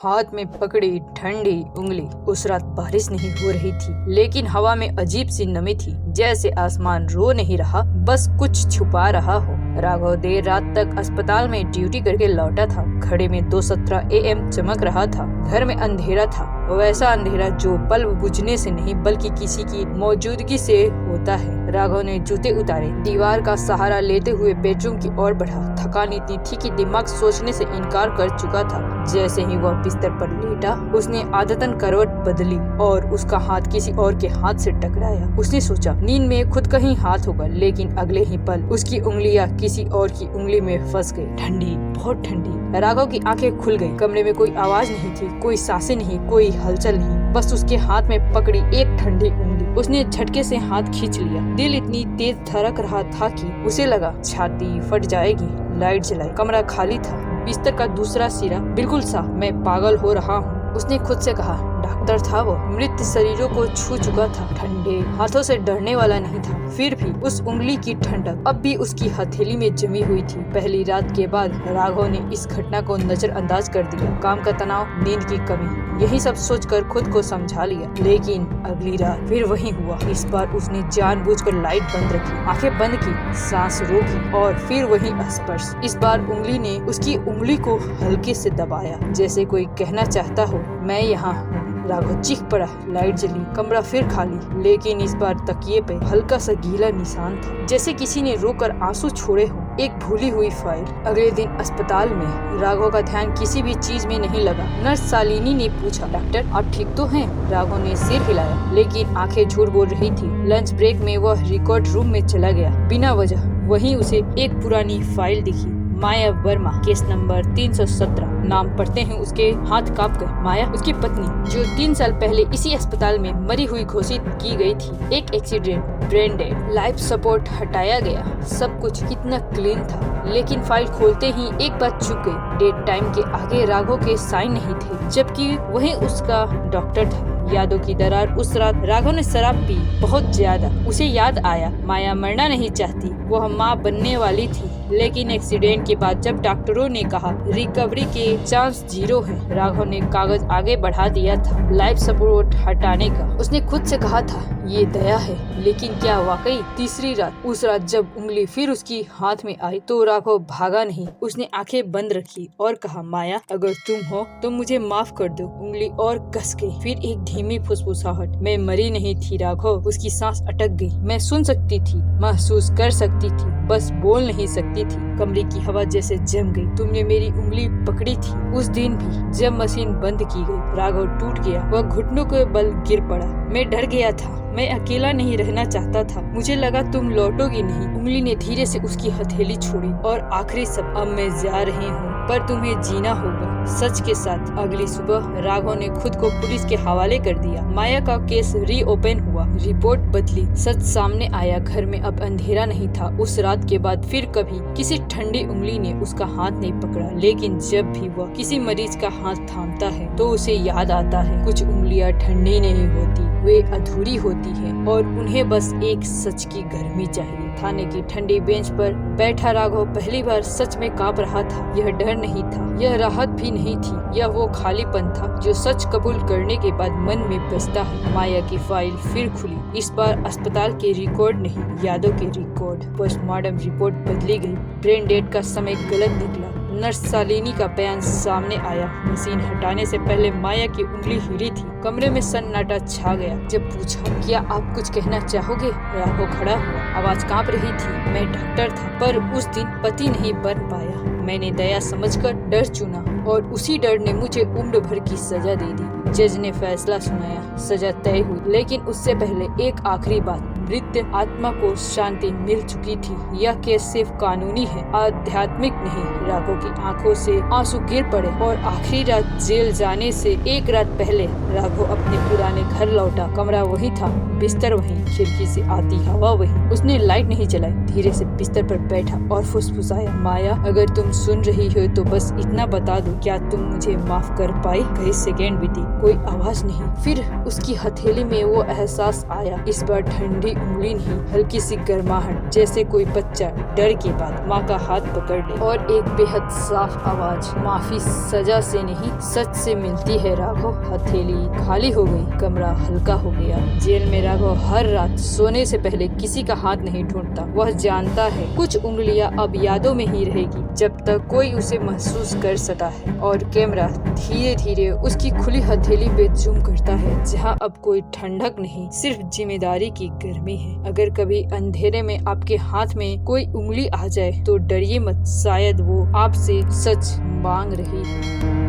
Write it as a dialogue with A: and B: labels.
A: हाथ में पकड़ी ठंडी उंगली। उस रात बारिश नहीं हो रही थी, लेकिन हवा में अजीब सी नमी थी, जैसे आसमान रो नहीं रहा, बस कुछ छुपा रहा हो। राघव देर रात तक अस्पताल में ड्यूटी करके लौटा था। घड़ी में 2:17 AM चमक रहा था। घर में अंधेरा था, वैसा अंधेरा जो बल्ब बुझने से नहीं बल्कि किसी की मौजूदगी से होता है। राघव ने जूते उतारे, दीवार का सहारा लेते हुए बेडरूम की ओर बढ़ा। थकान इतनी थी कि दिमाग सोचने से इनकार कर चुका था। जैसे ही वह बिस्तर पर लेटा, उसने आदतन करवट बदली और उसका हाथ किसी और के हाथ से टकराया। उसने सोचा नींद में खुद का ही हाथ होगा, लेकिन अगले ही पल उसकी उंगलियां किसी और की उंगली में फंस गई। ठंडी, बहुत ठंडी। राघव की आंखें खुल गई। कमरे में कोई आवाज नहीं थी, कोई सांसें नहीं, कोई हलचल नहीं, बस उसके हाथ में पकड़ी एक ठंडी उंगली। उसने झटके से हाथ खींच लिया। दिल इतनी तेज धड़क रहा था कि उसे लगा छाती फट जाएगी। लाइट जलाई, कमरा खाली था, बिस्तर का दूसरा सिरा बिल्कुल साफ। मैं पागल हो रहा हूँ, उसने खुद से कहा। डॉक्टर था वो, मृत शरीरों को छू चुका था, ठंडे हाथों से डरने वाला नहीं था। फिर भी उस उंगली की ठंडक अब भी उसकी हथेली में जमी हुई थी। पहली रात के बाद राघव ने इस घटना को नजरअंदाज कर दिया। काम का तनाव, नींद की कमी, यही सब सोचकर खुद को समझा लिया। लेकिन अगली रात फिर वही हुआ। इस बार उसने जानबूझकर लाइट बंद रखी, आंखें बंद की, सांस रोकी और फिर वही स्पर्श। इस बार उंगली ने उसकी उंगली को हल्के से दबाया, जैसे कोई कहना चाहता हो, मैं यहाँ हूँ। राघव चीख पड़ा। लाइट जली, कमरा फिर खाली, लेकिन इस बार तकिए पे हल्का सा गीला निशान था, जैसे किसी ने रोकर आंसू छोड़े हो। एक भूली हुई फाइल। अगले दिन अस्पताल में राघव का ध्यान किसी भी चीज में नहीं लगा। नर्स शालिनी ने पूछा, डॉक्टर आप ठीक तो हैं? राघव ने सिर हिलाया, लेकिन आंखें झूठ बोल रही थी। लंच ब्रेक में वह रिकॉर्ड रूम में चला गया बिना वजह। वहीं उसे एक पुरानी फाइल दिखी। माया वर्मा, केस नंबर 317। नाम पढ़ते हैं उसके हाथ कांप गए। माया उसकी पत्नी, जो 3 साल पहले इसी अस्पताल में मरी हुई घोषित की गई थी। एक accident, brain dead, life support हटाया गया। सब कुछ कितना क्लीन था, लेकिन फाइल खोलते ही एक बात चुक गई। डेट टाइम के आगे राघव के साइन नहीं थे, जबकि वही उसका डॉक्टर था। यादों की दरार। उस रात राघव ने शराब पी, बहुत ज्यादा। उसे याद आया, माया मरना नहीं चाहती, वह माँ बनने वाली थी। लेकिन एक्सीडेंट के बाद जब डॉक्टरों ने कहा रिकवरी के चांस 0 है, राघव ने कागज आगे बढ़ा दिया था लाइफ सपोर्ट हटाने का। उसने खुद से कहा था ये दया है, लेकिन क्या वाकई? तीसरी रात, उस रात जब उंगली फिर उसकी हाथ में आई तो राघव भागा नहीं। उसने आंखें बंद रखी और कहा, माया अगर तुम हो तो मुझे माफ कर दो। उंगली और कस के। फिर एक धीमी फुसफुसाहट, मैं मरी नहीं थी राघव। उसकी सांस अटक गई। मैं सुन सकती थी, महसूस कर सकती थी, बस बोल नहीं सकती थी। कमरे की हवा जैसे जम गई। तुमने मेरी उंगली पकड़ी थी उस दिन भी, जब मशीन बंद की गई। राघव टूट गया। वह घुटनों के बल गिर पड़ा। मैं डर गया था, मैं अकेला नहीं रहना चाहता था। मुझे लगा तुम लौटोगी नहीं। उंगली ने धीरे से उसकी हथेली छोड़ी और आखिरी शब्द, अब मैं जा रही हूँ, पर तुम्हें जीना होगा सच के साथ। अगली सुबह राघव ने खुद को पुलिस के हवाले कर दिया। माया का केस रीओपन हुआ, रिपोर्ट बदली, सच सामने आया। घर में अब अंधेरा नहीं था। उस रात के बाद फिर कभी किसी ठंडी उंगली ने उसका हाथ नहीं पकड़ा। लेकिन जब भी वह किसी मरीज का हाथ थामता है तो उसे याद आता है, कुछ उंगलियां ठंडी नहीं होती, वे अधूरी होती है और उन्हें बस एक सच की गर्मी चाहिए। थाने की ठंडी बेंच पर बैठा राघव पहली बार सच में कांप रहा था। यह डर नहीं था, यह राहत भी नहीं थी, यह वो खालीपन था जो सच कबूल करने के बाद मन में बसता है। माया की फाइल फिर खुली। इस बार अस्पताल के रिकॉर्ड नहीं, यादों के रिकॉर्ड। पोस्टमार्टम रिपोर्ट बदली गई। ब्रेन डेड का समय गलत निकला। नर्स शालिनी का बयान सामने आया। मशीन हटाने से पहले माया की उंगली हिली थी। कमरे में सन्नाटा छा गया। जब पूछा, क्या आप कुछ कहना चाहोगे? राघव खड़ा हुआ, आवाज कांप रही थी। मैं डॉक्टर था, पर उस दिन पति नहीं बन पाया। मैंने दया समझकर डर चुना और उसी डर ने मुझे उम्र भर की सजा दे दी। जज ने फैसला सुनाया, सजा तय हुई। लेकिन उससे पहले एक आखिरी बात, मृत आत्मा को शांति मिल चुकी थी। यह केस सिर्फ कानूनी है, आध्यात्मिक नहीं। राघव की आंखों से आंसू गिर पड़े और आखिरी रात जेल जाने से एक रात पहले राघव अपने पुराने घर लौटा। कमरा वही था, बिस्तर वही, खिड़की से आती हवा वही। उसने लाइट नहीं जलाई, धीरे से बिस्तर पर बैठा और फुसफुसाया, माया अगर तुम सुन रही हो तो बस इतना बता दो, क्या तुम मुझे माफ कर पाई? कई सेकेंड बीती, कोई आवाज नहीं। फिर उसकी हथेली में वो एहसास आया, इस बार ठंडी उंगली नहीं, हल्की सी गर्माहट, जैसे कोई बच्चा डर के बाद माँ का हाथ पकड़ ले। और एक बेहद साफ आवाज, माफी सजा से नहीं सच से मिलती है राघव। हथेली खाली हो गई, कमरा हल्का हो गया। जेल में राघव हर रात सोने से पहले किसी का हाथ नहीं ढूंढता। वह जानता है कुछ उंगलियां अब यादों में ही रहेगी जब तक कोई उसे महसूस कर सकता है। और कैमरा धीरे धीरे उसकी खुली हथेली पे जूम करता है, जहाँ अब कोई ठंडक नहीं, सिर्फ जिम्मेदारी की गर्मी है। अगर कभी अंधेरे में आपके हाथ में कोई उंगली आ जाए तो डरिए मत, शायद वो आपसे सच मांग रही है।